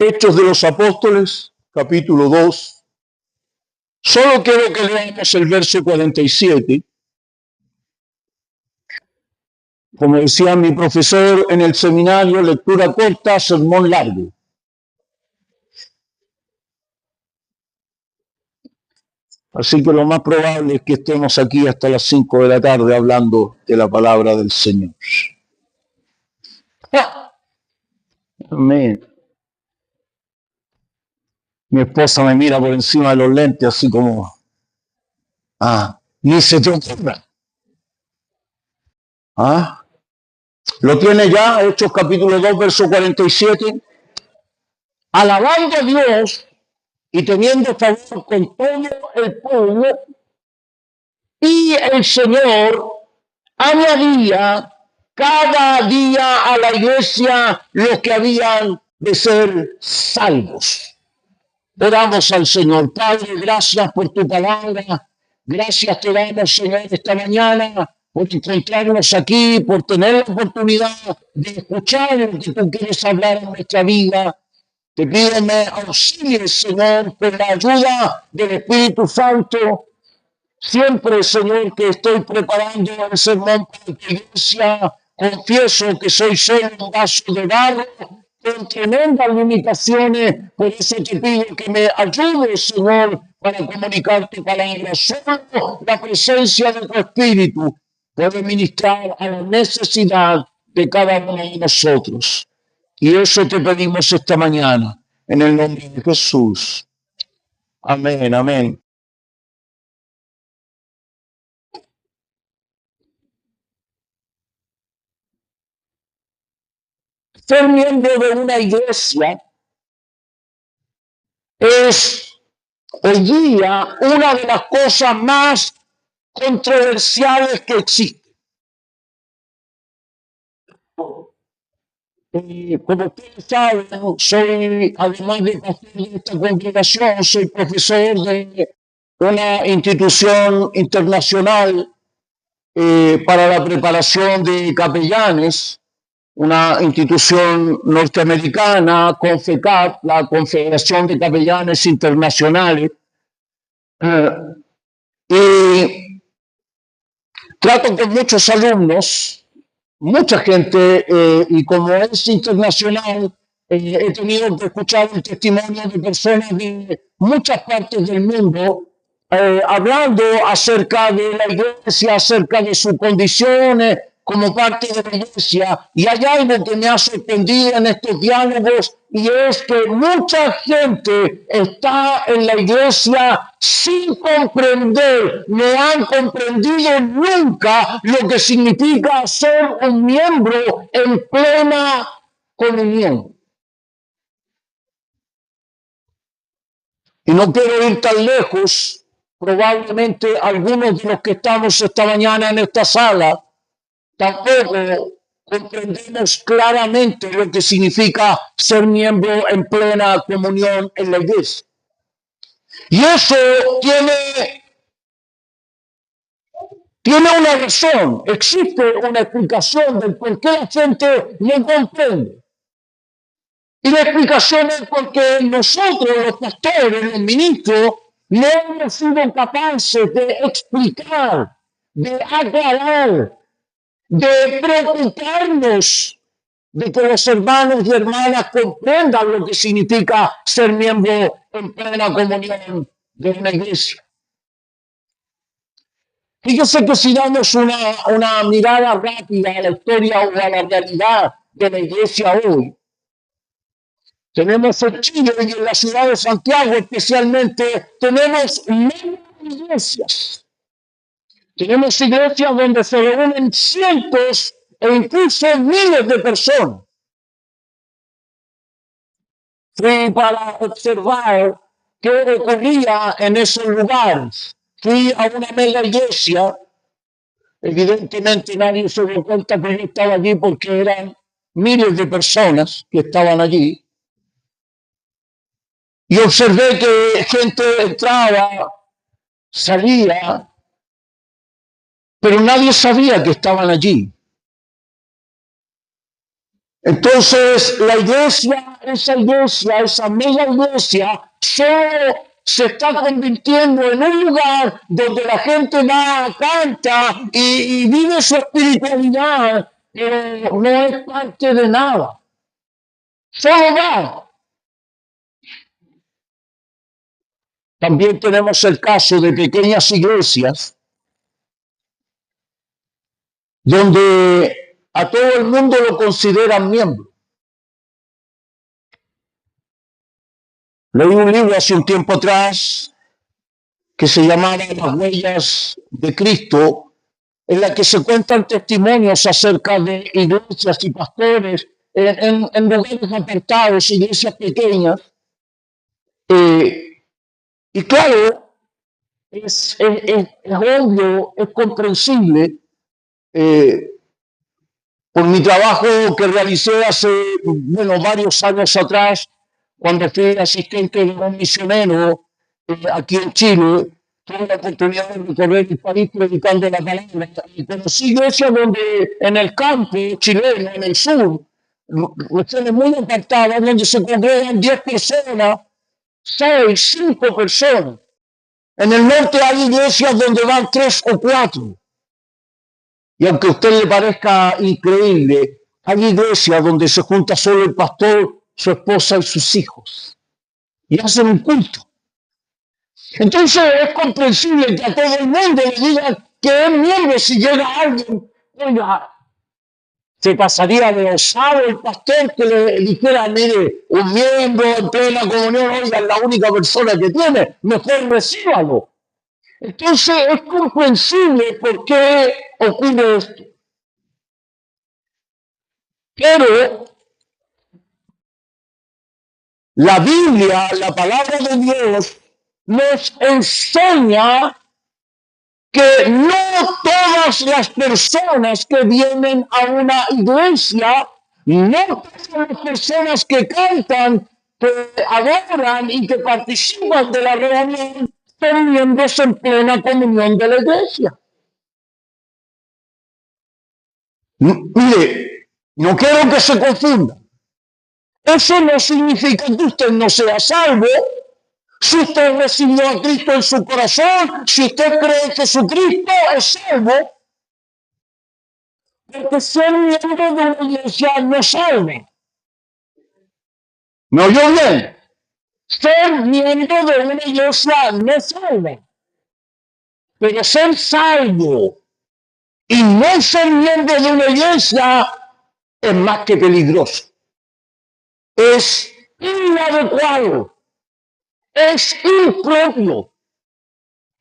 Hechos de los Apóstoles, capítulo 2. Solo quiero que leamos el verso 47. Como decía mi profesor en el seminario, lectura corta, sermón largo. Así que lo más probable es que estemos aquí hasta las 5 de la tarde hablando de la palabra del Señor. Amén. Mi esposa me mira por encima de los lentes así como, ni se te ocurra. ¿Lo tiene ya? Hechos capítulo 2, verso 47. Alabando a Dios y teniendo favor con todo el pueblo, y el Señor añadía cada día a la iglesia los que habían de ser salvos. Oramos al Señor. Padre, gracias por tu palabra. Gracias te damos, Señor, esta mañana por encontrarnos aquí, por tener la oportunidad de escuchar lo que tú quieres hablar en nuestra vida. Te pido me auxilies, Señor, con la ayuda del Espíritu Santo. Siempre, Señor, que estoy preparando el sermón para tu iglesia, confieso que soy solo un vaso de barro, con tremendas limitaciones. Por eso te pido que me ayudes, Señor, para comunicar tu palabra. Solo la presencia de tu Espíritu puede ministrar a la necesidad de cada uno de nosotros. Y eso te pedimos esta mañana, en el nombre de Jesús. Amén, amén. Ser miembro de una iglesia es hoy día una de las cosas más controversiales que existen. Como ustedes saben, soy, además de pastor de esta congregación, soy profesor de una institución internacional para la preparación de capellanes, una institución norteamericana, CONFECAP, la Confederación de Capellanes Internacionales, y trato con muchos alumnos, mucha gente, y como es internacional, he tenido que escuchar el testimonio de personas de muchas partes del mundo, hablando acerca de la iglesia, acerca de sus condiciones como parte de la iglesia. Y hay algo que me ha sorprendido en estos diálogos, y es que mucha gente está en la iglesia sin comprender, no han comprendido nunca lo que significa ser un miembro en plena comunión. Y no quiero ir tan lejos. Probablemente algunos de los que estamos esta mañana en esta sala tampoco comprendemos claramente lo que significa ser miembro en plena comunión en la iglesia. Y eso tiene una razón, existe una explicación del por qué la gente no comprende. Y la explicación es porque nosotros, los pastores, los ministros, no hemos sido capaces de explicar, de aclarar, de preocuparnos de que los hermanos y hermanas comprendan lo que significa ser miembro en plena comunión de una iglesia. Y yo sé que si damos una mirada rápida a la historia o a la realidad de la iglesia hoy, tenemos en Chile y en la ciudad de Santiago especialmente, tenemos miles de iglesias. Tenemos iglesias donde se reúnen cientos e incluso miles de personas. Fui para observar qué ocurría en esos lugares. Fui a una mega iglesia. Evidentemente nadie se dio cuenta que yo estaba allí porque eran miles de personas que estaban allí. Y observé que gente entraba, salía, pero nadie sabía que estaban allí. Entonces la iglesia esa iglesia, esa mega iglesia, solo se está convirtiendo en un lugar donde la gente va, canta y vive su espiritualidad, pero no es parte de nada. Solo va. También tenemos el caso de pequeñas iglesias donde a todo el mundo lo consideran miembro. Leí un libro hace un tiempo atrás que se llamaba Las huellas de Cristo, en la que se cuentan testimonios acerca de iglesias y pastores en lugares apartados, iglesias pequeñas. Y claro, es obvio, es comprensible. Por mi trabajo que realicé hace, varios años atrás, cuando fui asistente de un misionero aquí en Chile, tuve la oportunidad de recorrer el país predicando la palabra. Y conocí iglesias donde en el campo chileno, en el sur, regiones muy apartadas, donde se congregan 10 personas, 6, 5 personas. En el norte hay iglesias donde van 3 o 4. Y aunque a usted le parezca increíble, hay iglesias donde se junta solo el pastor, su esposa y sus hijos. Y hacen un culto. Entonces es comprensible que a todo el mundo le digan que es miembro. Si llega alguien, oiga, se pasaría de osado el pastor que le dijera, mire, un miembro en plena comunión, oiga, es la única persona que tiene, mejor recíbalo. Entonces es comprensible por qué ocurre esto. Pero la Biblia, la palabra de Dios, nos enseña que no todas las personas que vienen a una iglesia, no todas las personas que cantan, que adoran y que participan de la reunión, son miembros en plena comunión de la iglesia. Mire, no quiero que se confunda. Eso no significa que usted no sea salvo. Si usted recibió a Cristo en su corazón, si usted cree en Jesucristo, es salvo. Porque ser miembro de una iglesia no salva. ¿Me oyó bien? Ser miembro de una iglesia no salva. Pero ser salvo y no ser miembro de una iglesia es más que peligroso. Es inadecuado. Es impropio.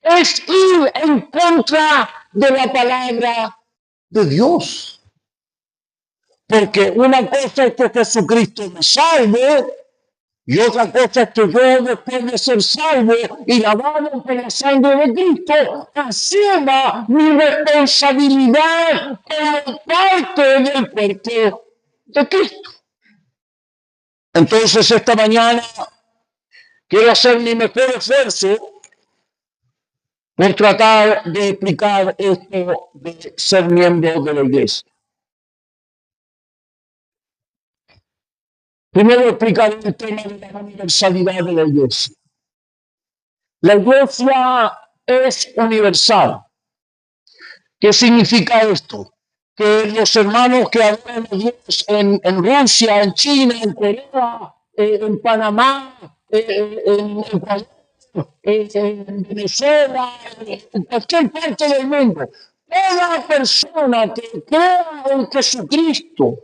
Es ir en contra de la palabra de Dios. Porque una cosa es que Jesucristo me salve y otra cosa es que yo, después de ser salvo y lavado por la sangre de Cristo, asuma mi responsabilidad como parte del cuerpo de Cristo. Entonces esta mañana quiero hacer mi mejor esfuerzo por tratar de explicar esto de ser miembro de la iglesia. Primero explicar el tema de la universalidad de la iglesia. La iglesia es universal. ¿Qué significa esto? Que los hermanos que adoran a Dios en Rusia, en China, en Corea, en Panamá, en Ecuador, en Venezuela, en cualquier parte del mundo, toda persona que crea en Jesucristo,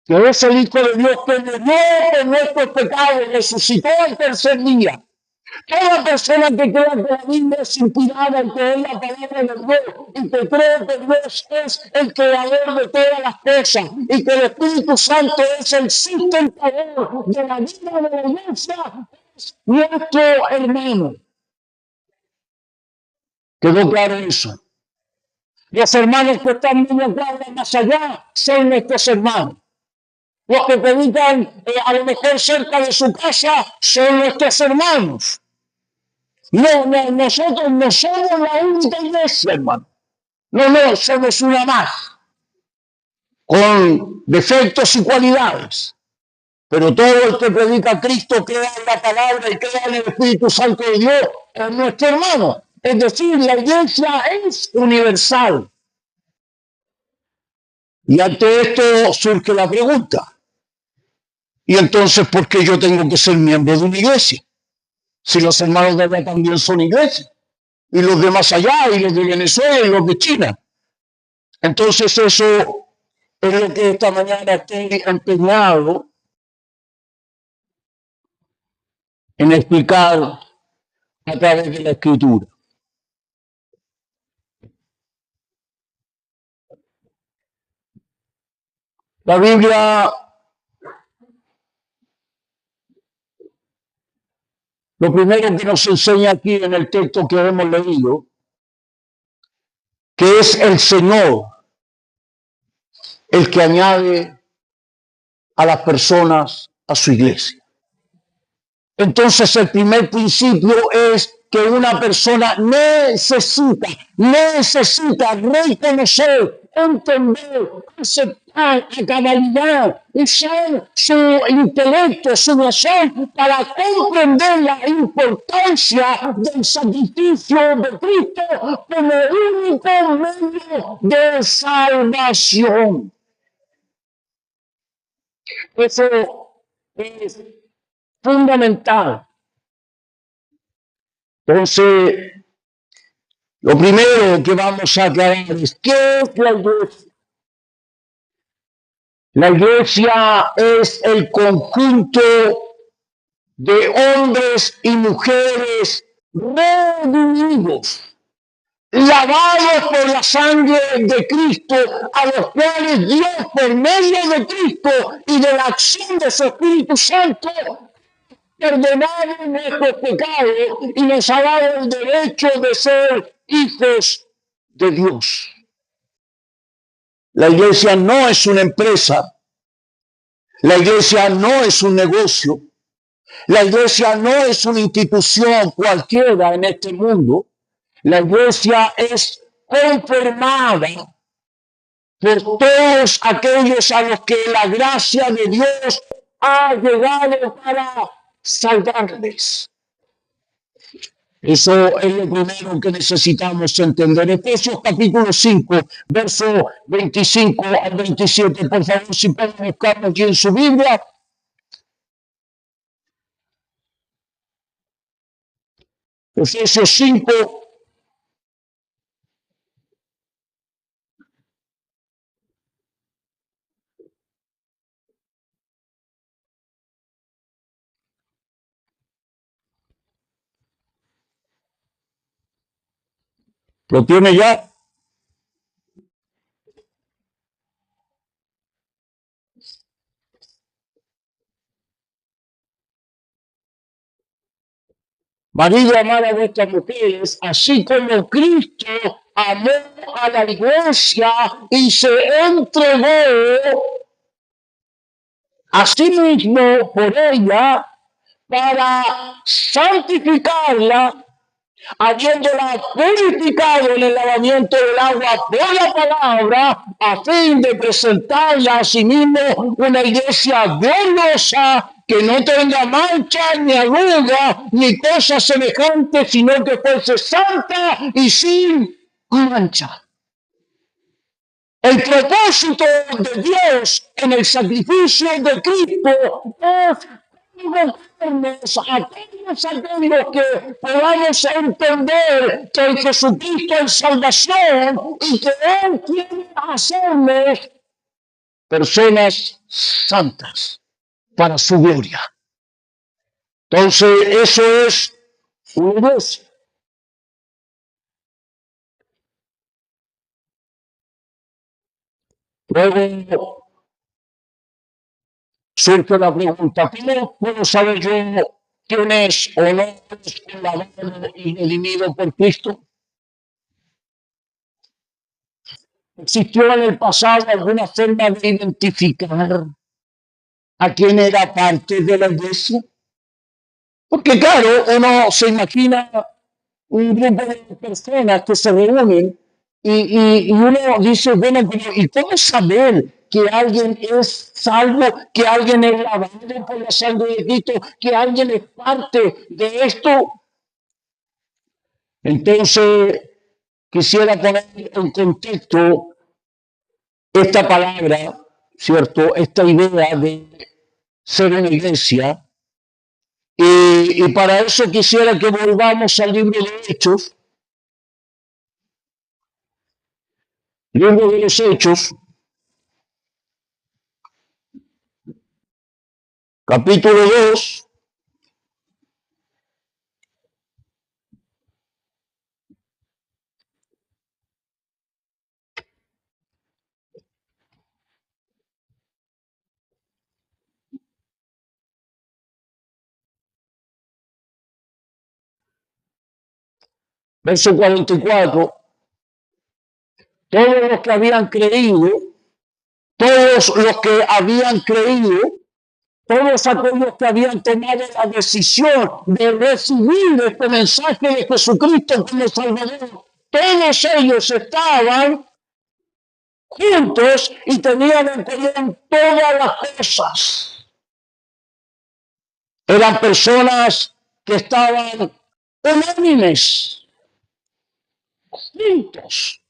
que es el Hijo de Dios que murió por nuestros pecados, resucitó al tercer día. Toda persona que crea que la Biblia es inspirada, que es la palabra de Dios, y que cree que Dios es el creador de todas las cosas, y que el Espíritu Santo es el sustentador de la vida de la iglesia, es nuestro hermano. ¿Quedó claro eso? Los hermanos que están muy claros más allá son nuestros hermanos. Los que predican a lo mejor cerca de su casa son nuestros hermanos. No, nosotros no somos la única iglesia, hermano. No, somos una más, con defectos y cualidades. Pero todo el que predica a Cristo, crea en la palabra y crea en el Espíritu Santo de Dios, es nuestro hermano. Es decir, la iglesia es universal. Y ante esto surge la pregunta, ¿y entonces por qué yo tengo que ser miembro de una iglesia? Si los hermanos de allá también son iglesias, y los de más allá, y los de Venezuela, y los de China. Entonces eso es lo que esta mañana estoy empeñado en explicar a través de la Escritura. La Biblia, lo primero que nos enseña aquí en el texto que hemos leído, que es el Señor el que añade a las personas a su iglesia. Entonces el primer principio es que una persona necesita reconocer, entender, aceptar a cabalidad, usar su intelecto, su razón para comprender la importancia del sacrificio de Cristo como único medio de salvación. Eso es fundamental. Entonces, lo primero que vamos a aclarar es ¿qué es la iglesia? La iglesia es el conjunto de hombres y mujeres redimidos, lavados por la sangre de Cristo, a los cuales Dios, por medio de Cristo y de la acción de su Espíritu Santo, perdonado nuestros pecados y nos ha dado el derecho de ser hijos de Dios. La iglesia no es una empresa, la iglesia no es un negocio, la iglesia no es una institución cualquiera en este mundo. La iglesia es conformada por todos aquellos a los que la gracia de Dios ha llegado para salvarles. Eso es lo primero que necesitamos entender. Efesios capítulo 5, verso 25 al 27. Por favor, si pueden buscarlo aquí en su Biblia. Efesios 5. ¿Lo tiene ya? Marido, amad a vuestras mujeres, así como Cristo amó a la iglesia y se entregó a sí mismo por ella para santificarla, habiéndola purificado en el lavamiento del agua por la palabra, a fin de presentarla a sí mismo una iglesia gloriosa, que no tenga mancha, ni arruga, ni cosa semejante, sino que fuese santa y sin mancha. El propósito de Dios en el sacrificio de Cristo es convocarnos a todos aquellos que podamos entender que en Jesucristo hay salvación y que Él quiere hacernos personas santas para su gloria. Entonces, eso es una iglesia. Luego surge la pregunta, ¿cómo puedo saber yo quién es o no es un lavado y redimido por Cristo? ¿Existió en el pasado alguna forma de identificar a quién era parte de la iglesia? Porque claro, uno se imagina un grupo de personas que se reúnen y uno dice, bueno, ¿y cómo saber que alguien es salvo, que alguien es lavado por la sangre de Cristo, que alguien es parte de esto. Entonces, quisiera poner en contexto esta palabra, ¿cierto? Esta idea de ser una iglesia. Y para eso quisiera que volvamos al libro de Hechos, libro de los Hechos, capítulo 2, verso 44. Todos los que habían creído, todos los que habían creído, todos aquellos que habían tomado la decisión de recibir este mensaje de Jesucristo como Salvador, todos ellos estaban juntos y tenían en común todas las cosas. Eran personas que estaban unánimes, juntos.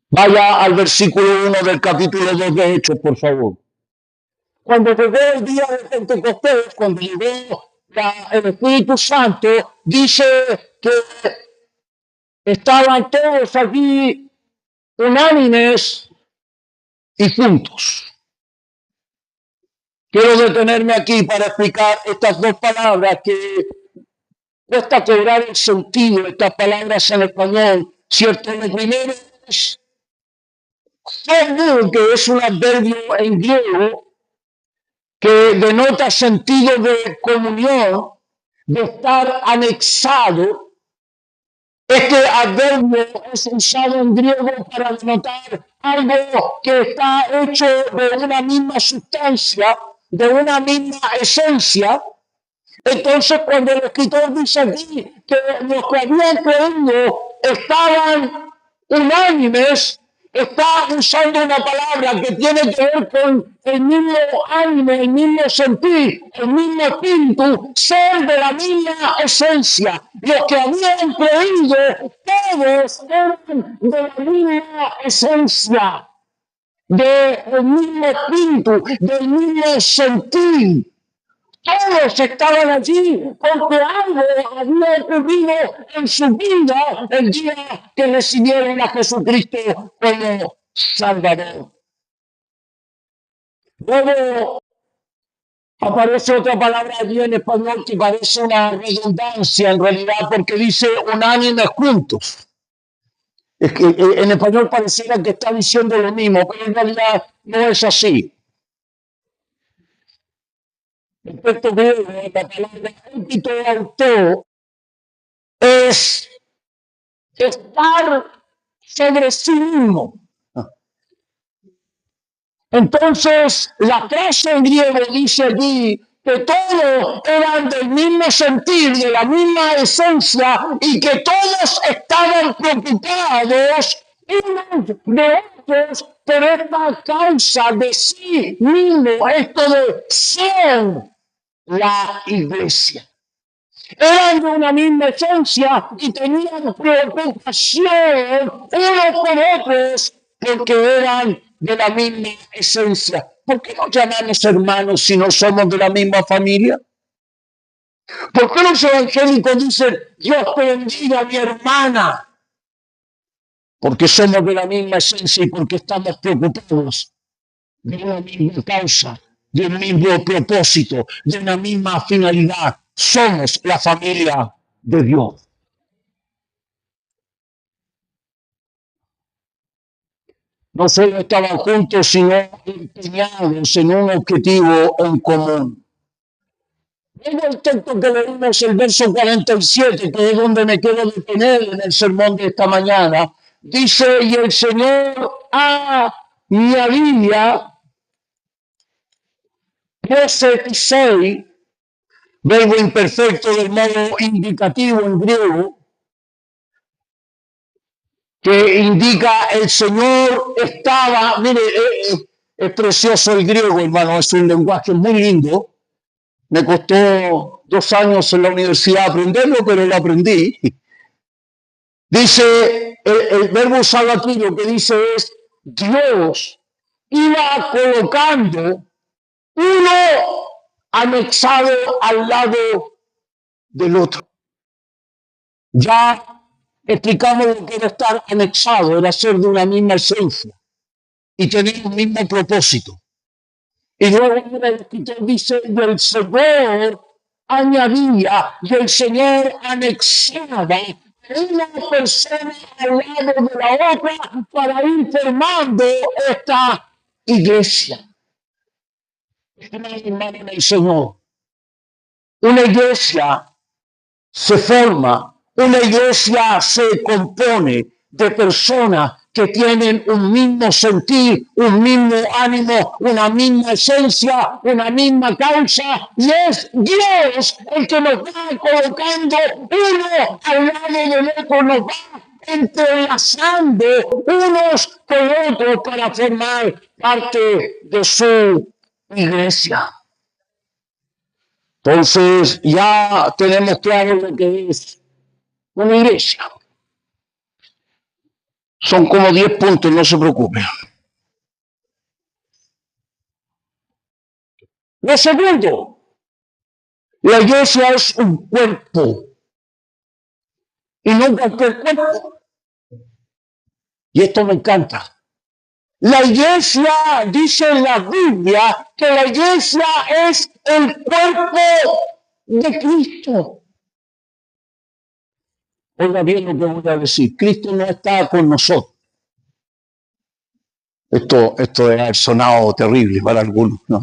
Vaya al versículo 1 del capítulo 2 de Hechos, por favor. Cuando llegó el día de Pentecostés, cuando llegó el Espíritu Santo, dice que estaban todos allí unánimes y juntos. Quiero detenerme aquí para explicar estas dos palabras que cuesta cobrar el sentido, estas palabras en español, ¿cierto? Lo primero es que es un adverbio en griego que denota sentido de comunión, de estar anexado. Este adverbio es usado en griego para denotar algo que está hecho de una misma sustancia, de una misma esencia. Entonces, cuando el escritor dice aquí que los que habían creído estaban unánimes, está usando una palabra que tiene que ver con el mismo ánimo, el mismo sentir, el mismo espíritu, ser de la misma esencia. Los que habían creído, todos eran de la misma esencia, del mismo espíritu, del mismo sentir. Todos estaban allí porque algo había ocurrido en su vida el día que recibieron a Jesucristo como Salvador. Luego aparece otra palabra allí en español que parece una redundancia en realidad porque dice unánimes juntos. Es que en español pareciera que está diciendo lo mismo, pero en realidad no es así. El texto griego, la palabra epitoauto, es estar sobre sí mismo. Entonces, la frase en griego dice allí que todos eran del mismo sentir, de la misma esencia, y que todos estaban preocupados unos de otros por esta causa de sí mismo, esto de ser la iglesia. Eran de una misma esencia y tenían preocupación unos por otros porque eran de la misma esencia. ¿Por qué nos llamamos hermanos si no somos de la misma familia? ¿Por qué los evangélicos dicen Dios te bendiga a mi hermana? Porque somos de la misma esencia y porque estamos preocupados de la misma causa, del mismo propósito, de la misma finalidad. Somos la familia de Dios. No solo estaban juntos, sino empeñados en un objetivo en común. Luego el texto que leímos, el verso 47, que es donde me quiero detener en el sermón de esta mañana, dice, y el Señor añadía 16, verbo imperfecto del modo indicativo en griego, que indica el Señor estaba, mire, es precioso el griego, hermano, es un lenguaje muy lindo. Me costó 2 años en la universidad aprenderlo, pero lo aprendí. Dice, el verbo usado aquí lo que dice es, Dios iba colocando uno anexado al lado del otro. Ya explicamos lo que era estar anexado, era ser de una misma esencia y tener un mismo propósito. Y luego el escritor dice, del Señor añadía, y el Señor anexaba una persona al lado de la otra para ir formando esta iglesia. Hermano en el Señor, una iglesia se forma, una iglesia se compone de personas que tienen un mismo sentir, un mismo ánimo, una misma esencia, una misma causa, y es Dios el que nos va colocando uno al lado del otro, nos va entrelazando unos con otros para formar parte de su iglesia. Entonces ya tenemos claro lo que es una iglesia. Son como 10 puntos, no se preocupe. Lo segundo, la iglesia es un cuerpo y no cualquier cuerpo. Y esto me encanta. La iglesia, dice en la Biblia, que la iglesia es el cuerpo de Cristo. Oiga bien lo que voy a decir. Cristo no está con nosotros. Esto debe haber sonado terrible para algunos, ¿no?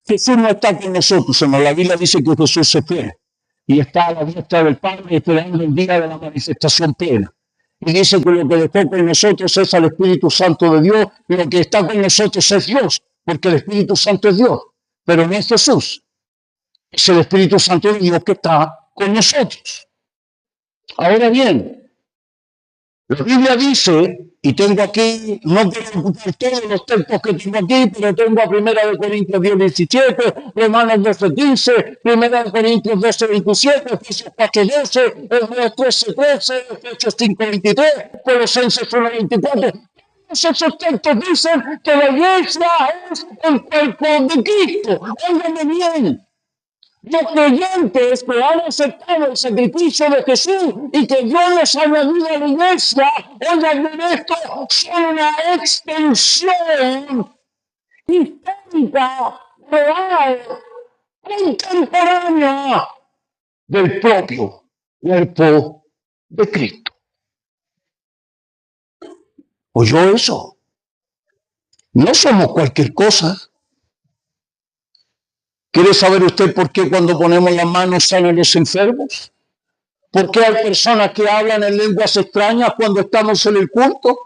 Jesús no está con nosotros, sino la Biblia dice que Jesús se fue y está a la diestra del Padre esperando el día de la manifestación plena. Y dice que lo que dejó con nosotros es al Espíritu Santo de Dios, y lo que está con nosotros es Dios, porque el Espíritu Santo es Dios, pero no es Jesús, es el Espíritu Santo de Dios que está con nosotros. Ahora bien, la Biblia dice, y tengo aquí, no quiero ocupar todos los textos que tengo aquí, pero tengo a 1 Corintios 10, 17, Romanos 12, 15, 1 Corintios 12, 27, Efesios 4, 12, Hebreos 13, 13, Efesios 5, 23, Colosenses 1, 24. Todos esos textos dicen que la iglesia es el cuerpo de Cristo. Óigame bien. Los creyentes que han aceptado el sacrificio de Jesús y que Dios les ha añadido a la iglesia, oigan esto, son una extensión histórica, real, contemporánea del propio cuerpo de Cristo. ¿Oyó eso? No somos cualquier cosa. ¿Quiere saber usted por qué cuando ponemos las manos sanan los enfermos? ¿Por qué hay personas que hablan en lenguas extrañas cuando estamos en el culto?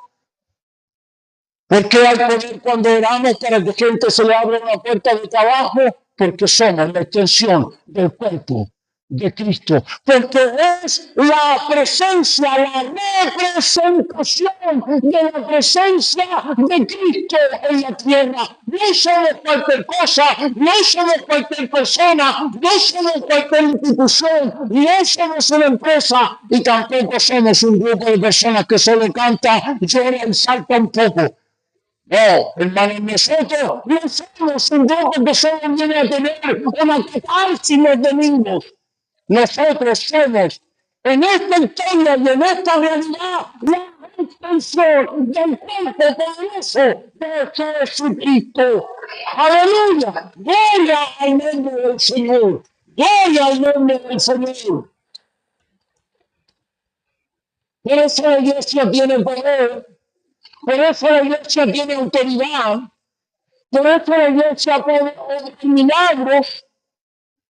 ¿Por qué hay poder cuando oramos para que gente se le abra una puerta de trabajo? Porque somos la extensión del cuerpo de Cristo. Porque es la presencia, la representación de la presencia de Cristo en la tierra. No somos cualquier cosa, no somos cualquier persona, no somos cualquier institución, no somos una empresa y tampoco somos un grupo de personas que solo canta, llora y salta un poco. No, hermanos, nosotros no somos un grupo que solo viene a tener una catarsis los domingos. Nosotros somos en esta historia y en esta realidad la extensión del cuerpo poderoso de Jesucristo. Aleluya, gloria al nombre del Señor, gloria al nombre del Señor. Por eso la iglesia tiene poder, por eso la iglesia tiene autoridad, por eso la iglesia puede obrar milagros,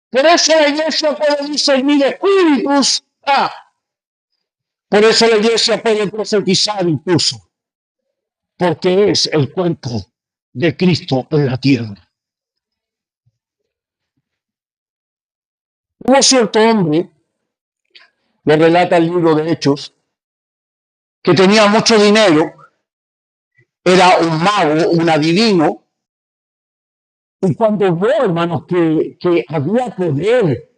por eso la iglesia puede discernir espíritus. Por eso la iglesia puede profetizar incluso, porque es el cuerpo de Cristo en la tierra. Hubo cierto hombre, lo relata el libro de Hechos, que tenía mucho dinero, era un mago, un adivino, y cuando vio, hermanos, que había poder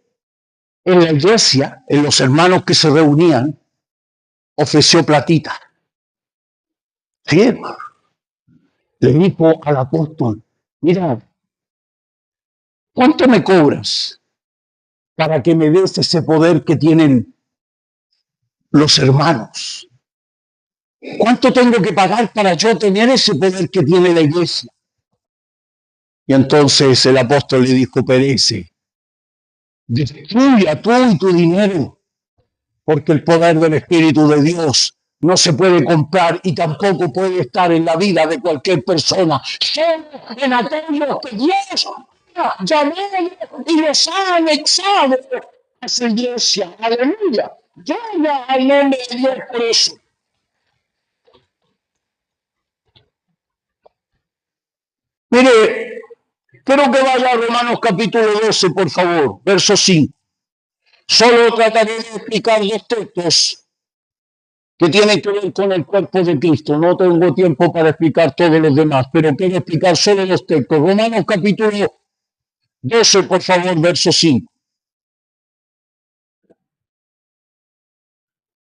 en la iglesia, en los hermanos que se reunían, ofreció platita. Sí, hermano. Le dijo al apóstol, mira, ¿cuánto me cobras para que me des ese poder que tienen los hermanos? ¿Cuánto tengo que pagar para yo tener ese poder que tiene la iglesia? Y entonces el apóstol le dijo, perece, destruya tú y tu dinero, porque el poder del Espíritu de Dios no se puede comprar y tampoco puede estar en la vida de cualquier persona. Solo en aquellos que Dios ha llamado y los ha anexado a su iglesia. Aleluya. Llama al nombre de Dios por eso. Mire, quiero que vaya a Romanos capítulo 12, por favor, verso 5. Solo trataré de explicar dos textos que tienen que ver con el cuerpo de Cristo. No tengo tiempo para explicar todos los demás, pero quiero explicar solo los textos. Romanos capítulo 12, por favor, verso 5.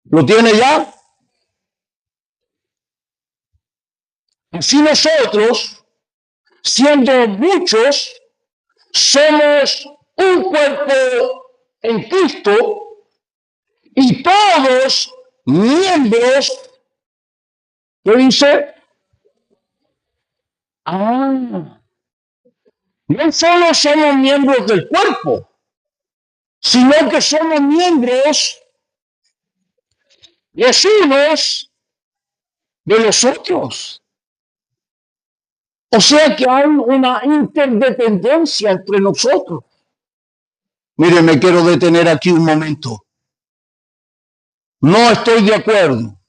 ¿Lo tiene ya? Así nosotros, siendo muchos, somos un cuerpo en Cristo y todos miembros. ¿Qué dice? No solo somos miembros del cuerpo, sino que somos miembros los unos de los otros. O sea que hay una interdependencia entre nosotros. Mire, me quiero detener aquí un momento. No estoy de acuerdo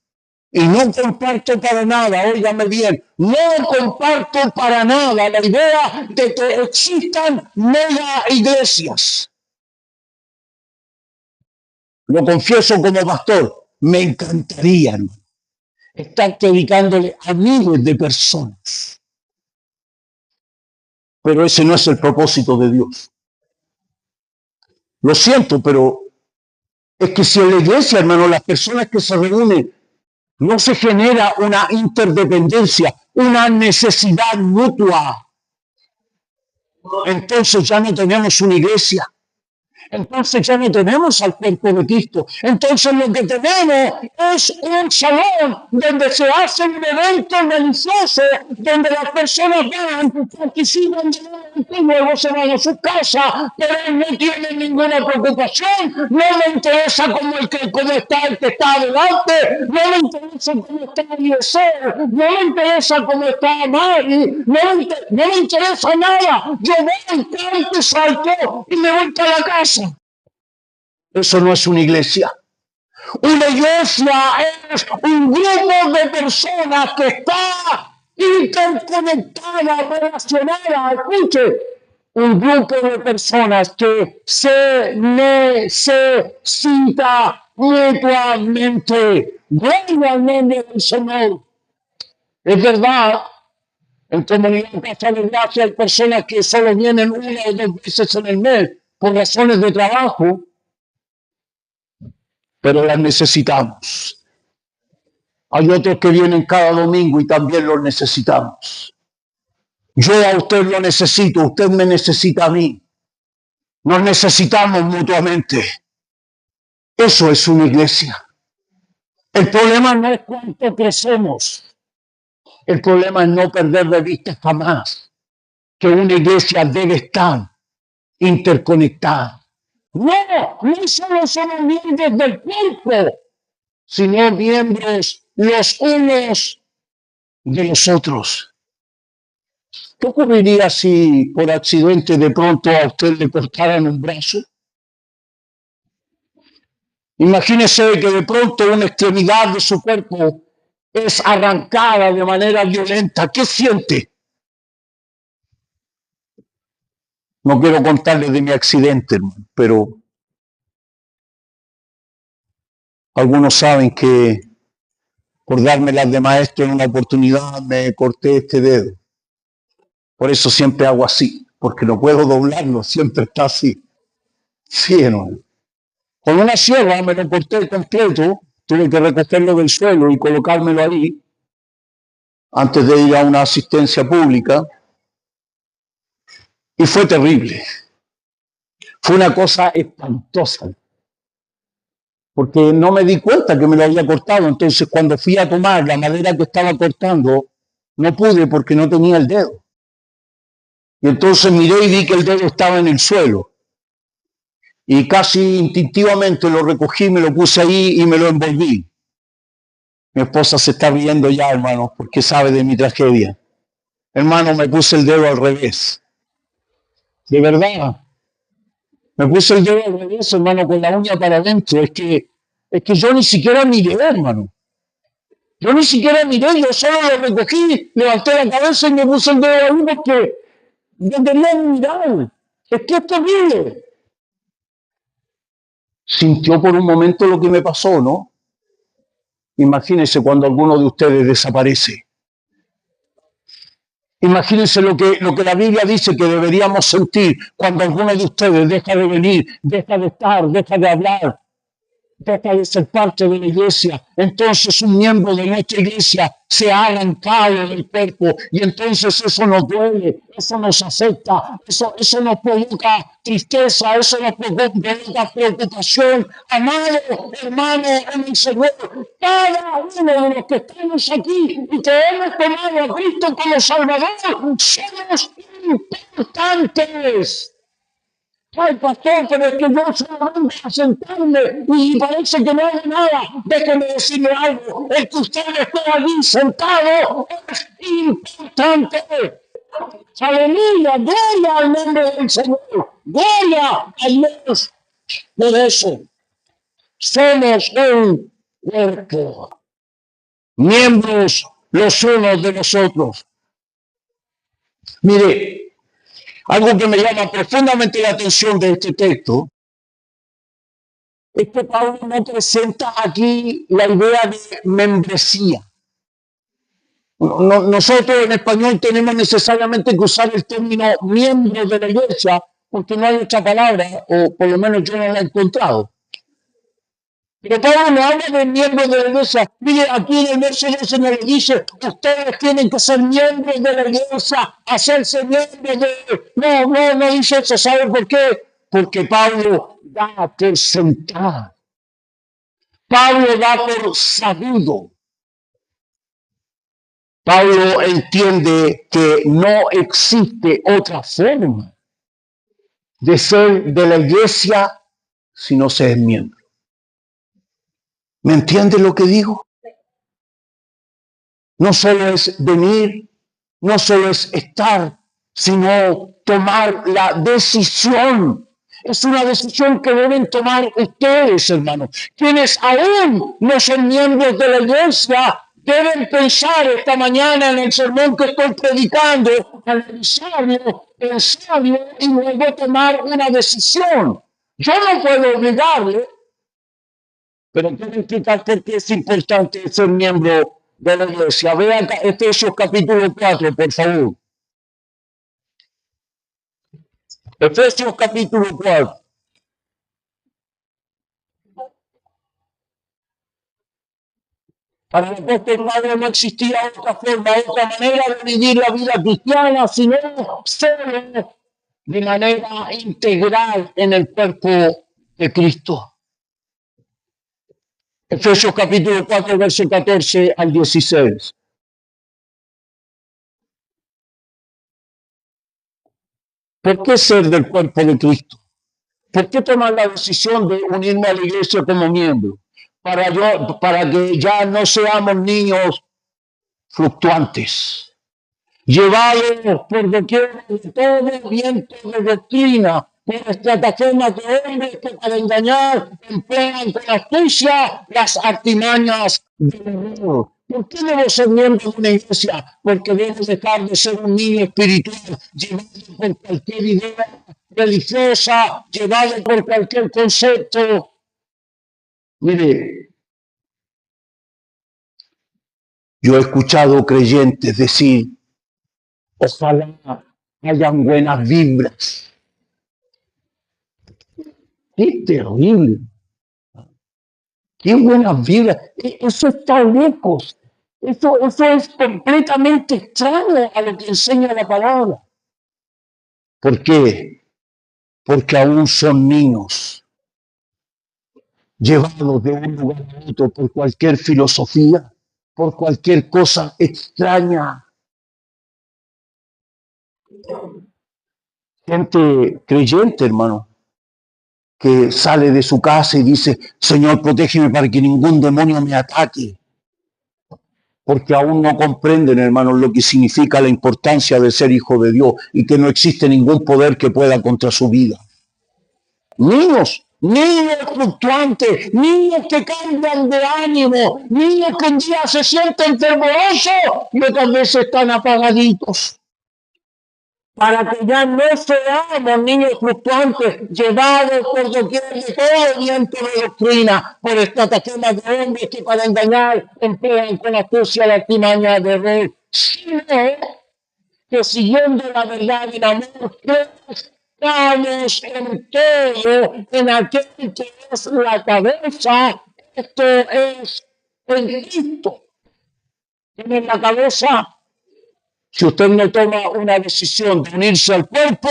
y no comparto para nada, óigame bien, no comparto para nada la idea de que existan mega iglesias. Lo confieso como pastor, me encantaría estar predicándole a miles de personas. Pero ese no es el propósito de Dios. Lo siento, pero es que si en la iglesia, hermano, las personas que se reúnen, no se genera una interdependencia, una necesidad mutua, entonces ya no tenemos una iglesia. Entonces ya no tenemos al cuerpo de Cristo. Entonces lo que tenemos es un salón donde se hacen eventos religiosos, donde las personas van, participan y luego se van a su casa, pero no tienen ninguna preocupación. No me interesa cómo está el que está adelante, no me interesa cómo está Eliezer, no me interesa cómo está Mari, no me interesa nada. Yo voy, canto, salto y me voy para la casa. Eso no es una iglesia. Una iglesia es un grupo de personas que está interconectada, relacionada. Escuche, un grupo de personas que se necesita mutuamente. Gloria al nombre del Señor. Es verdad, en Comunidad Casa de Gracia hay personas que solo vienen una o dos veces en el mes por razones de trabajo, pero las necesitamos. Hay otros que vienen cada domingo y también los necesitamos. Yo a usted lo necesito, usted me necesita a mí. Nos necesitamos mutuamente. Eso es una iglesia. El problema no es cuánto crecemos. El problema es no perder de vista jamás que una iglesia debe estar interconectada. No solo somos miembros del cuerpo, sino miembros los unos de los otros. ¿Qué ocurriría si por accidente de pronto a usted le cortaran un brazo? Imagínese que de pronto una extremidad de su cuerpo es arrancada de manera violenta. ¿Qué siente? No quiero contarles de mi accidente, hermano, pero algunos saben que por dármelas de maestro en una oportunidad, me corté este dedo. Por eso siempre hago así, porque no puedo doblarlo, siempre está así. Sí, hermano. Con una sierra me lo corté completo, tuve que recogerlo del suelo y colocármelo ahí, antes de ir a una asistencia pública, y fue terrible. Fue una cosa espantosa, porque no me di cuenta que me lo había cortado. Entonces, cuando fui a tomar la madera que estaba cortando, no pude porque no tenía el dedo. Y entonces miré y vi que el dedo estaba en el suelo. Y casi instintivamente lo recogí, me lo puse ahí y me lo envolví. Mi esposa se está riendo ya, hermano, porque sabe de mi tragedia. Hermano, me puse el dedo al revés. De verdad. Me puse el dedo al revés, hermano, con la uña para adentro. Es que yo ni siquiera miré, hermano. Yo ni siquiera miré, yo solo lo recogí, levanté la cabeza y me puse el dedo ahí porque yo quería mirar. Es que es terrible. Sintió por un momento lo que me pasó, ¿no? Imagínense cuando alguno de ustedes desaparece. Imagínense lo que la Biblia dice que deberíamos sentir cuando alguno de ustedes deja de venir, deja de estar, deja de hablar, deja de ser parte de la iglesia. Entonces un miembro de nuestra iglesia se ha arrancado del cuerpo y entonces eso nos duele, eso nos afecta, eso nos provoca tristeza, eso nos provoca preocupación. Amado hermano en el Señor, cada uno de los que estamos aquí y que hemos tomado a Cristo como Salvador, somos importantes. Ay, pastor, pero es que yo solo vengo a sentarme y parece que no hago nada. Déjeme decirle algo. El que usted esté allí sentado es importante. Aleluya, gloria al nombre del Señor. Gloria a Dios. Por eso, somos un cuerpo. Miembros los unos de los otros. Mire, algo que me llama profundamente la atención de este texto es que Pablo no presenta aquí la idea de membresía. Nosotros en español tenemos necesariamente que usar el término miembro de la iglesia porque no hay otra palabra, o por lo menos yo no la he encontrado. Pero Pablo no habla de miembros de la iglesia. Mire, aquí en el verso 12 me dice, ustedes tienen que ser miembros de la iglesia, hacerse miembros de... No dice eso. ¿Sabe por qué? Porque Pablo da por sentado. Pablo da por sabido. Pablo entiende que no existe otra forma de ser de la iglesia si no se es miembro. ¿Me entiende lo que digo? No solo es venir, no solo es estar, sino tomar la decisión. Es una decisión que deben tomar ustedes, hermanos. Quienes aún no son miembros de la iglesia, deben pensar esta mañana en el sermón que estoy predicando, analizarlo, pensarlo y luego tomar una decisión. Yo no puedo obligarle, pero quiero explicar por qué es importante ser miembro de la iglesia. Vean Efesios capítulo 4, por favor. Efesios capítulo 4. Para el apóstol Pablo no existía otra forma, otra manera de vivir la vida cristiana, sino solo de manera integral en el cuerpo de Cristo. Efesios capítulo 4, verso 14 al 16. ¿Por qué ser del cuerpo de Cristo? ¿Por qué tomar la decisión de unirme a la iglesia como miembro? Para que ya no seamos niños fluctuantes, llevados por doquier de todo viento de doctrina, por estratagemas de hombres que para engañar emplean con astucia las artimañas del error. ¿Por qué debo ser miembro de una iglesia? Porque debo dejar de ser un niño espiritual, llevado por cualquier idea religiosa, llevado por cualquier concepto. Mire, Yo he escuchado creyentes decir, ojalá hayan buenas vibras. ¡Qué terrible! ¡Qué buenas vibras! Eso está lejos. Eso es completamente extraño a lo que enseña la palabra. ¿Por qué? Porque aún son niños, llevados de un lugar a otro por cualquier filosofía, por cualquier cosa extraña. Gente creyente, hermano, que sale de su casa y dice, Señor, protégeme para que ningún demonio me ataque. Porque aún no comprenden, hermanos, lo que significa la importancia de ser hijo de Dios y que no existe ningún poder que pueda contra su vida. Niños fluctuantes, niños que cambian de ánimo, niños que un día se sienten fervorosos y otras veces están apagaditos. Para que ya no seamos niños fluctuantes, llevados por doquier de todo viento de doctrina, por estratagemas de hombres que para engañar emplean con astucia la artimaña de error, sino que siguiendo la verdad en amor, estamos en todo, en aquel que es la cabeza, esto es en Cristo. En la cabeza. Si usted no toma una decisión de unirse al cuerpo,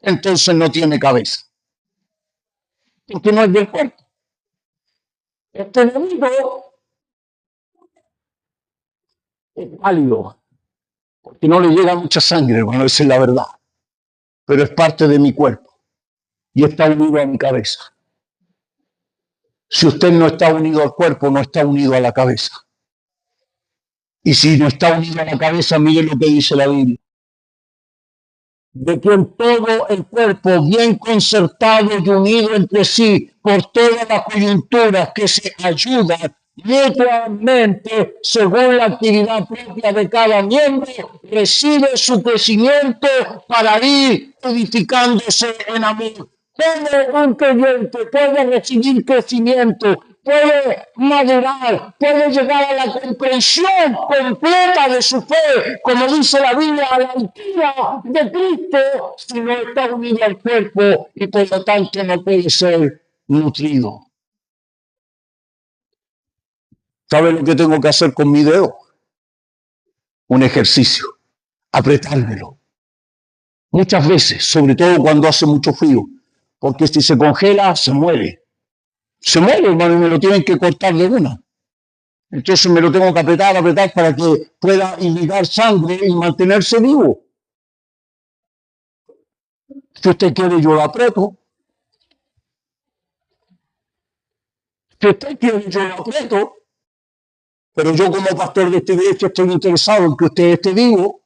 entonces no tiene cabeza. Porque no es del cuerpo. Este enemigo es válido, porque no le llega mucha sangre, bueno, esa es la verdad. Pero es parte de mi cuerpo y está unido a mi cabeza. Si usted no está unido al cuerpo, no está unido a la cabeza. Y si no está unido a la cabeza, mire lo que dice la Biblia. De quien todo el cuerpo bien concertado y unido entre sí por todas las coyunturas que se ayudan mutuamente según la actividad propia de cada miembro, recibe su crecimiento para ir edificándose en amor. ¿Cómo un creyente puede recibir crecimiento, puede madurar, puede llegar a la comprensión completa de su fe, como dice la Biblia, a la altura de Cristo, si no está unido al cuerpo y por lo tanto no puede ser nutrido? ¿Sabe lo que tengo que hacer con mi dedo? Un ejercicio, apretármelo. Muchas veces, sobre todo cuando hace mucho frío, porque si se congela, se muere. Se muere, hermano, y me lo tienen que cortar de una. Entonces me lo tengo que apretar para que pueda irrigar sangre y mantenerse vivo. Si usted quiere, yo lo aprieto. Si usted quiere, yo lo aprieto. Pero yo como pastor de esta iglesia estoy interesado en que usted esté vivo.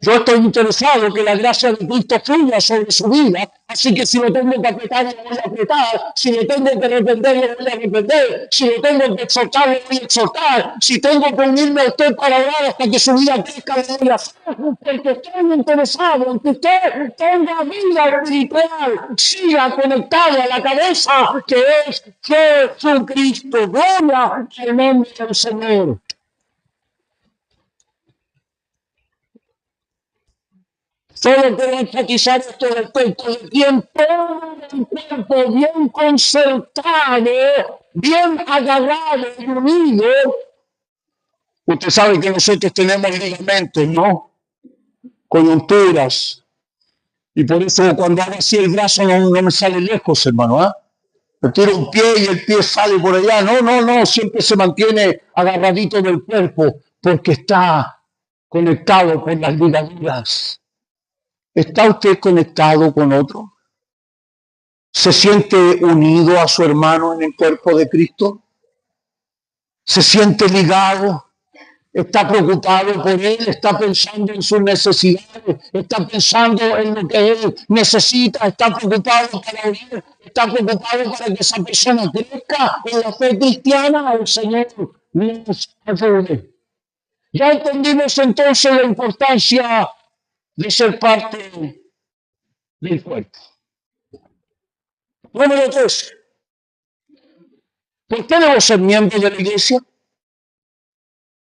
Yo estoy interesado en que la gracia de Cristo fluya sobre su vida, así que si lo tengo que apretar, lo voy a apretar. Si lo tengo que arrepender, lo voy a arrepender. Si lo tengo que exhortar, lo voy a exhortar. Si tengo que unirme a usted para orar hasta que su vida crezca, lo voy a hacer. Porque estoy interesado en que usted tenga vida espiritual, siga conectado a la cabeza que es Jesucristo. Gloria al nombre del Señor. Solo quiero enfatizar esto del cuerpo, de quien todo el cuerpo bien concertado, bien agarrado y unido. Usted sabe que nosotros tenemos ligamentos, ¿no? Coyunturas. Y por eso cuando hago así el brazo no me sale lejos, hermano, ¿ah? Me tiro un pie y el pie sale por allá. No, siempre se mantiene agarradito del cuerpo porque está conectado con las ligaduras. ¿Está usted conectado con otro? ¿Se siente unido a su hermano en el cuerpo de Cristo? ¿Se siente ligado? ¿Está preocupado por él? ¿Está pensando en sus necesidades? ¿Está pensando en lo que él necesita? ¿Está preocupado para oír? ¿Está preocupado para que esa persona crezca en la fe cristiana? El Señor nos ayude. Ya entendimos entonces la importancia de ser parte del cuerpo. Número 3. ¿Por qué debo ser miembro de la iglesia?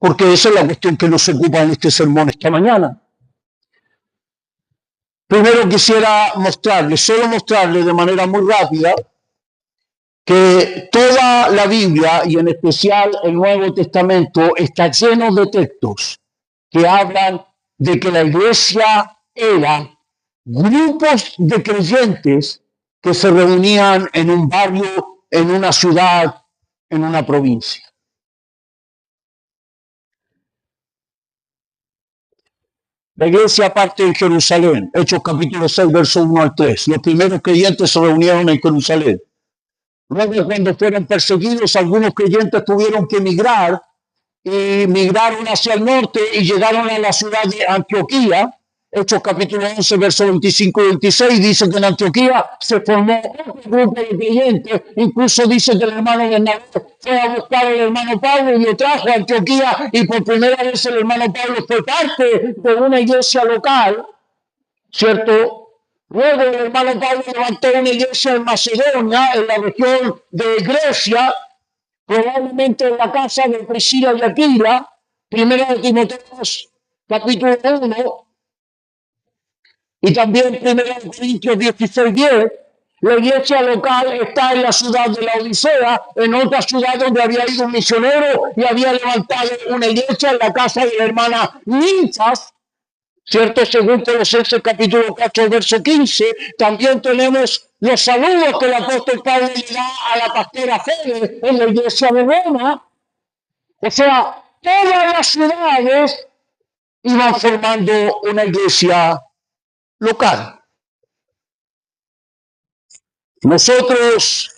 porque esa es la cuestión que nos ocupa en este sermón esta mañana. Primero quisiera solo mostrarle de manera muy rápida, que toda la Biblia, y en especial el Nuevo Testamento, está lleno de textos que hablan de que la iglesia era grupos de creyentes que se reunían en un barrio, en una ciudad, en una provincia. La iglesia parte en Jerusalén, Hechos capítulo 6, verso 1 al 3. Los primeros creyentes se reunieron en Jerusalén. Luego, cuando fueron perseguidos, algunos creyentes tuvieron que emigrar y migraron hacia el norte y llegaron a la ciudad de Antioquía. Hechos capítulo 11, versos 25 y 26, dice que en Antioquía se formó otro grupo de creyentes. Incluso dice que el hermano Bernabé fue a buscar al hermano Pablo y lo trajo a Antioquía, y por primera vez el hermano Pablo fue parte de una iglesia local, ¿cierto? Luego el hermano Pablo levantó una iglesia en Macedonia, en la región de Grecia, probablemente en la casa de Priscila y Aquila. Primera de Timoteo capítulo 1, y también Primera de Corintios 16:10. La iglesia local está en la ciudad de la Odisea, en otra ciudad donde había ido un misionero y había levantado una iglesia en la casa de la hermana Ninfas, ¿cierto? Según Colosenses capítulo 4, verso 15. También tenemos los saludos que el apóstol Pablo le da a la pastora Fede en la iglesia de Roma. O sea, todas las ciudades iban formando una iglesia local. Nosotros,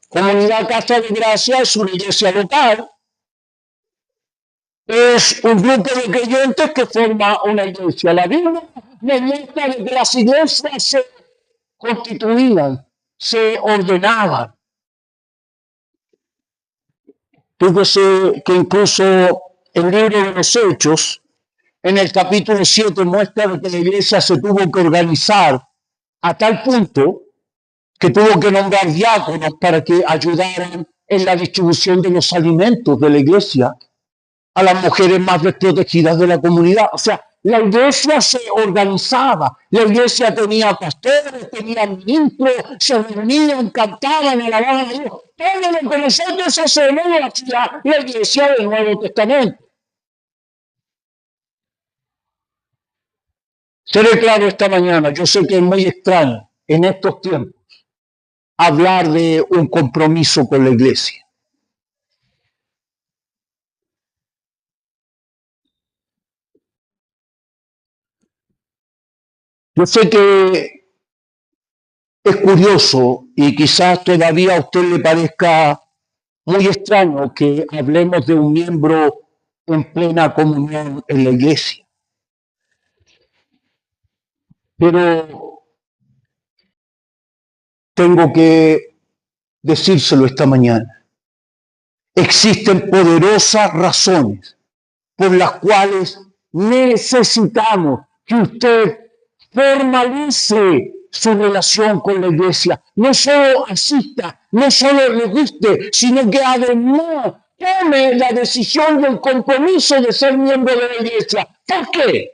Comunidad Casa de Gracia, es una iglesia local. Es un grupo de creyentes que forma una iglesia. La Biblia nos muestra de que las iglesias se constituían, se ordenaban. Fíjese que incluso el libro de los Hechos, en el capítulo 7, muestra que la iglesia se tuvo que organizar a tal punto que tuvo que nombrar diáconos para que ayudaran en la distribución de los alimentos de la iglesia a las mujeres más desprotegidas de la comunidad. O sea, la iglesia se organizaba, la iglesia tenía pastores, tenía ministros, se reunían, cantaban, alababan a Dios. Todo lo que nosotros hacemos hacia la iglesia del Nuevo Testamento. Seré claro esta mañana, yo sé que es muy extraño en estos tiempos hablar de un compromiso con la iglesia. Yo sé que es curioso y quizás todavía a usted le parezca muy extraño que hablemos de un miembro en plena comunión en la iglesia. Pero tengo que decírselo esta mañana. Existen poderosas razones por las cuales necesitamos que usted formalice su relación con la iglesia. No solo asista, no solo le guste, sino que además tome la decisión del compromiso de ser miembro de la iglesia. ¿Por qué?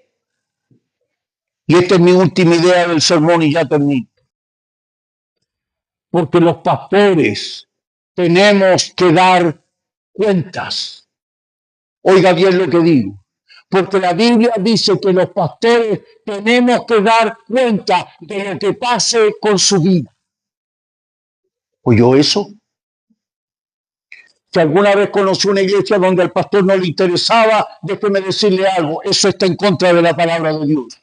Y esta es mi última idea del sermón y ya termino. Porque los pastores tenemos que dar cuentas. Oiga bien lo que digo. Porque la Biblia dice que los pastores tenemos que dar cuenta de lo que pase con su vida. ¿Oyó eso? Si alguna vez conoció una iglesia donde al pastor no le interesaba, déjeme decirle algo, eso está en contra de la palabra de Dios.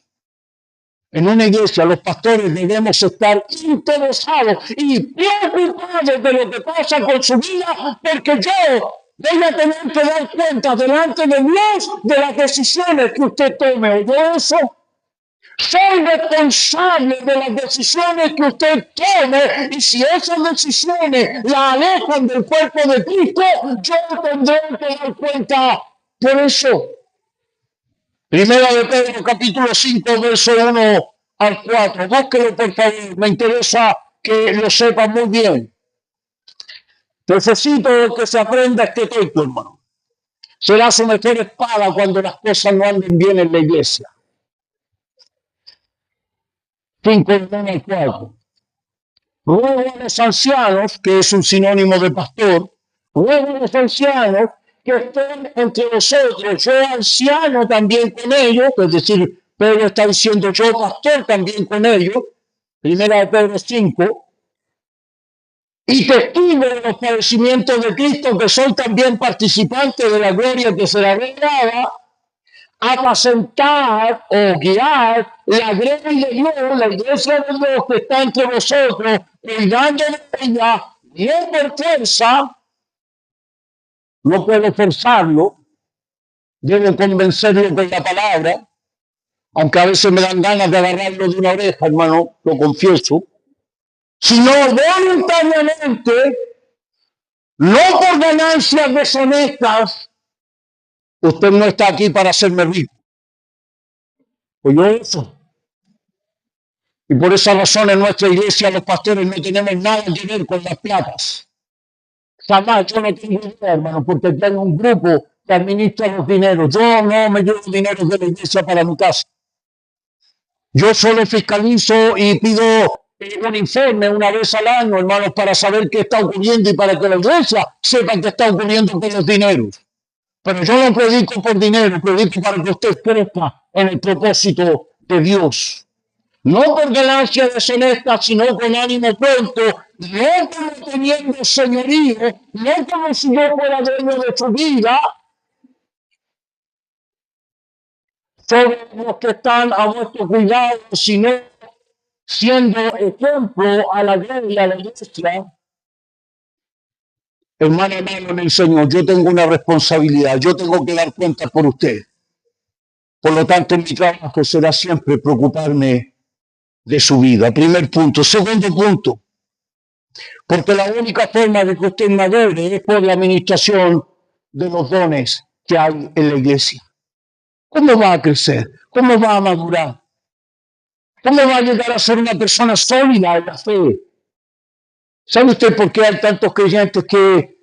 En una iglesia los pastores debemos estar interesados y preocupados de lo que pasa con su vida, porque yo voy a tener que dar cuenta delante de Dios de las decisiones que usted tome. ¿Oyó eso? Soy responsable de las decisiones que usted tome, y si esas decisiones la alejan del cuerpo de Cristo, yo tendré que dar cuenta. Por eso, Primera de Pedro, capítulo 5, verso 1 al 4. Búsquelo, por favor. Me interesa que lo sepan muy bien. Necesito que se aprenda este texto, hermano. será su mejor espada cuando las cosas no anden bien en la iglesia. 5:1-4. Ruego a los ancianos, que es un sinónimo de pastor, ruego a los ancianos que estén entre vosotros, yo anciano también con ellos, es decir, Pedro está diciendo yo pastor también con ellos, primera de Pedro 5, y testigo de los padecimientos de Cristo, que soy también participante de la gloria que será revelada, apacentar o guiar la gloria de Dios, la iglesia de Dios que está entre vosotros, cuidando de ella, no por fuerza, no puede forzarlo, debe convencerlo con la palabra, aunque a veces me dan ganas de agarrarlo de una oreja, hermano, lo confieso, sino voluntariamente, no por ganancias deshonestas. Usted no está aquí para hacerme rico. Oye eso. Y por esa razón en nuestra iglesia los pastores no tenemos nada que ver con las platas. Jamás, yo no tengo idea, hermano, porque tengo un grupo que administra los dineros. Yo no me llevo dinero de la iglesia para mi casa. Yo solo fiscalizo y pido un informe una vez al año, hermanos, para saber qué está ocurriendo y para que la iglesia sepa qué está ocurriendo con los dineros. Pero yo no predico por dinero, predico para que usted crezca en el propósito de Dios. No por ganancia deshonesta, sino con ánimo pronto, no como teniendo señorío, no como si yo fuera dueño de su vida, sobre los que están a vuestro cuidado, sino siendo ejemplo a la gloria de la iglesia. Hermano en el Señor, yo tengo una responsabilidad, yo tengo que dar cuenta por usted. Por lo tanto, mi trabajo será siempre preocuparme de su vida. Primer punto. Segundo punto, porque la única forma de que usted madure es por la administración de los dones que hay en la iglesia. ¿Cómo va a crecer? ¿Cómo va a madurar? ¿Cómo va a llegar a ser una persona sólida en la fe? ¿Sabe usted por qué hay tantos creyentes que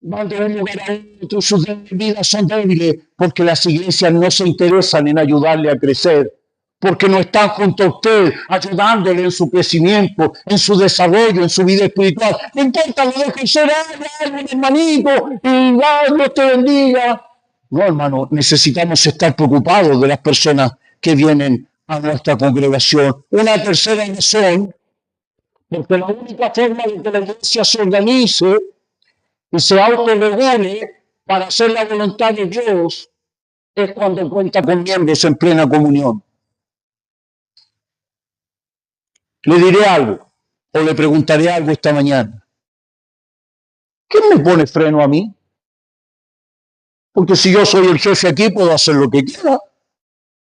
van de un lugar a otro, sus vidas son débiles? Porque las iglesias no se interesan en ayudarle a crecer, porque no están junto a usted, ayudándole en su crecimiento, en su desarrollo, en su vida espiritual. No importa, lo dejen ser, hermanito, y Dios te bendiga. No, hermano, necesitamos estar preocupados de las personas que vienen a nuestra congregación. Una tercera razón, porque la única forma de que la iglesia se organice y se autorregule para hacer la voluntad de Dios es cuando cuenta con miembros en plena comunión. Le diré algo, o le preguntaré algo esta mañana. ¿Quién me pone freno a mí? Porque si yo soy el jefe aquí, puedo hacer lo que quiera.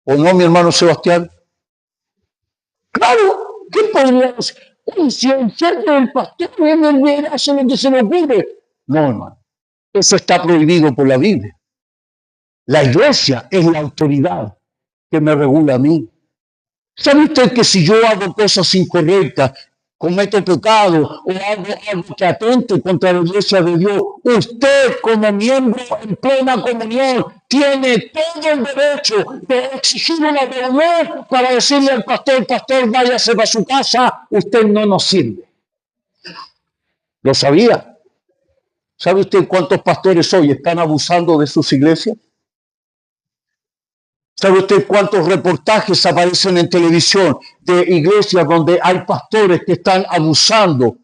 ¿O no, mi hermano Sebastián? Claro, ¿qué podría decir? Si el jefe del pastor hace lo que se le ocurre. No, hermano. Eso está prohibido por la Biblia. La iglesia es la autoridad que me regula a mí. ¿Sabe usted que si yo hago cosas incorrectas, cometo pecado o hago algo que atente contra la iglesia de Dios, usted como miembro en plena comunión tiene todo el derecho de exigir una reunión para decirle al pastor, váyase para su casa, usted no nos sirve? ¿Lo sabía? ¿Sabe usted cuántos pastores hoy están abusando de sus iglesias? ¿Sabe usted cuántos reportajes aparecen en televisión de iglesias donde hay pastores que están abusando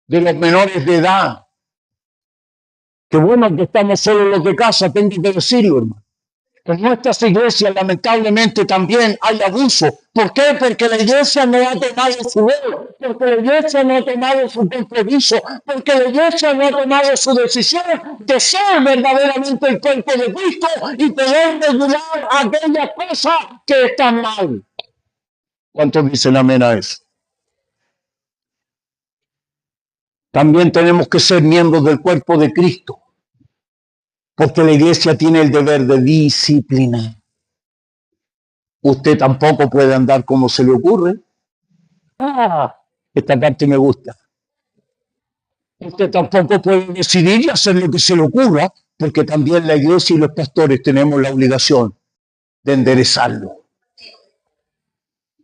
de los menores de edad? Qué bueno que estamos solo los de casa, tengo que decirlo, hermano. En nuestras iglesias, lamentablemente, también hay abuso. ¿Por qué? Porque la iglesia no ha tomado su rol, porque la iglesia no ha tomado su compromiso, porque la iglesia no ha tomado su decisión de ser verdaderamente el cuerpo de Cristo y poder regular aquellas cosas que están mal. ¿Cuántos dicen amén a eso? También tenemos que ser miembros del cuerpo de Cristo, porque la iglesia tiene el deber de disciplinar. Usted tampoco puede andar como se le ocurre. Esta parte me gusta. Usted tampoco puede decidir y hacer lo que se le ocurra, porque también la iglesia y los pastores tenemos la obligación de enderezarlo.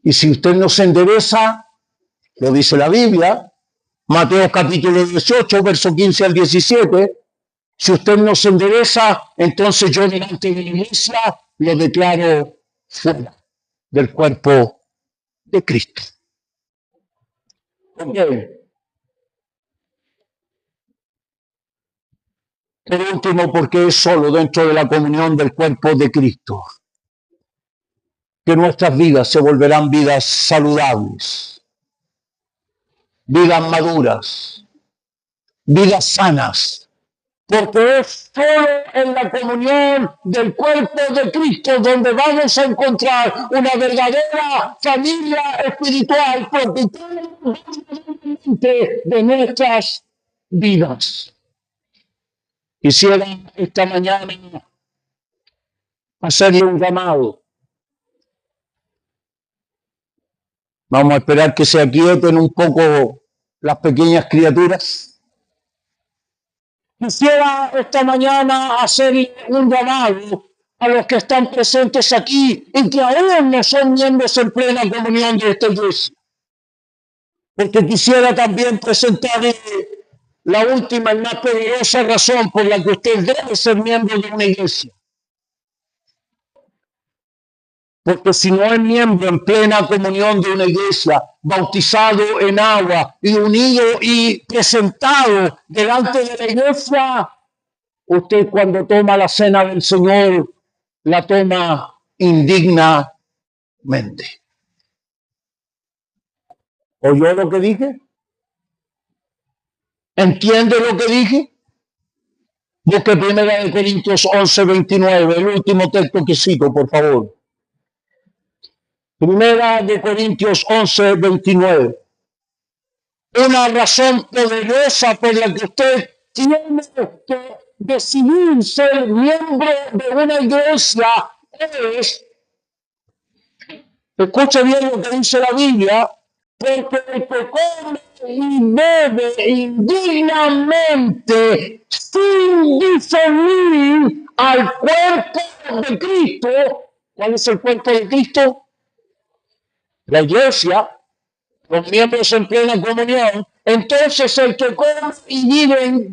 Y si usted no se endereza, lo dice la Biblia, Mateo capítulo 18, verso 15 al 17, si usted no se endereza, entonces yo delante de la iglesia lo declaro fuera del cuerpo de Cristo. Okay. Por último, porque es solo dentro de la comunión del cuerpo de Cristo que nuestras vidas se volverán vidas saludables, vidas maduras, vidas sanas, porque es solo en la comunión del cuerpo de Cristo donde vamos a encontrar una verdadera familia espiritual de nuestras vidas. Quisiera esta mañana hacerle un llamado. Vamos a esperar que se aquieten un poco las pequeñas criaturas. Quisiera esta mañana hacerle un llamado a los que están presentes aquí y que aún no son miembros en plena comunión de esta iglesia. Porque quisiera también presentarle la última y más poderosa razón por la que usted debe ser miembro de una iglesia. Porque si no es miembro en plena comunión de una iglesia, bautizado en agua y unido y presentado delante de la iglesia, usted cuando toma la cena del Señor, la toma indignamente. ¿Oyó lo que dije? ¿Entiende lo que dije? Busque 1 Corintios 11, 29, el último texto que cito, por favor. 1 Corintios 11, 29. Una razón poderosa por la que usted tiene que decidir ser miembro de una iglesia es, escuche bien lo que dice la Biblia, porque el que come y bebe indignamente sin discernir al cuerpo de Cristo. ¿Cuál es el cuerpo de Cristo? La iglesia, los miembros en plena comunión. Entonces el que come y vive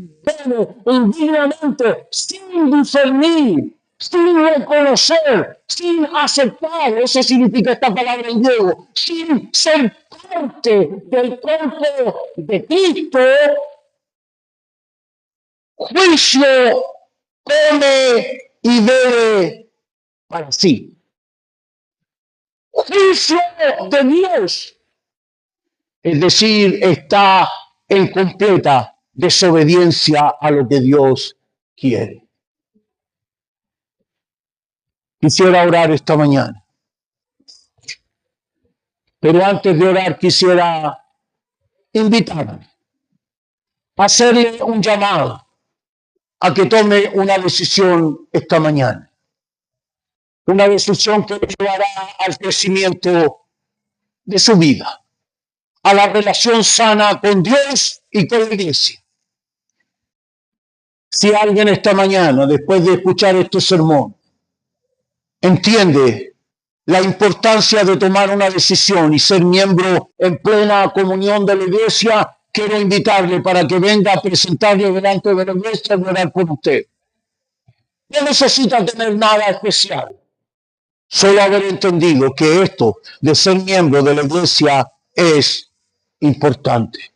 indignamente, sin discernir, sin reconocer, sin aceptar, eso significa esta palabra en griego, sin ser parte del cuerpo de Cristo, juicio come y bebe para sí. Juicio de Dios. Es decir, está en completa desobediencia a lo que Dios quiere. Quisiera orar esta mañana. Pero antes de orar quisiera invitarme a hacerle un llamado a que tome una decisión esta mañana. Una decisión que llevará al crecimiento de su vida, a la relación sana con Dios y con la iglesia. Si alguien esta mañana, después de escuchar este sermón, entiende la importancia de tomar una decisión y ser miembro en plena comunión de la iglesia, quiero invitarle para que venga a presentarle delante de la iglesia y orar por usted. No necesita tener nada especial, solo haber entendido que esto de ser miembro de la iglesia es importante.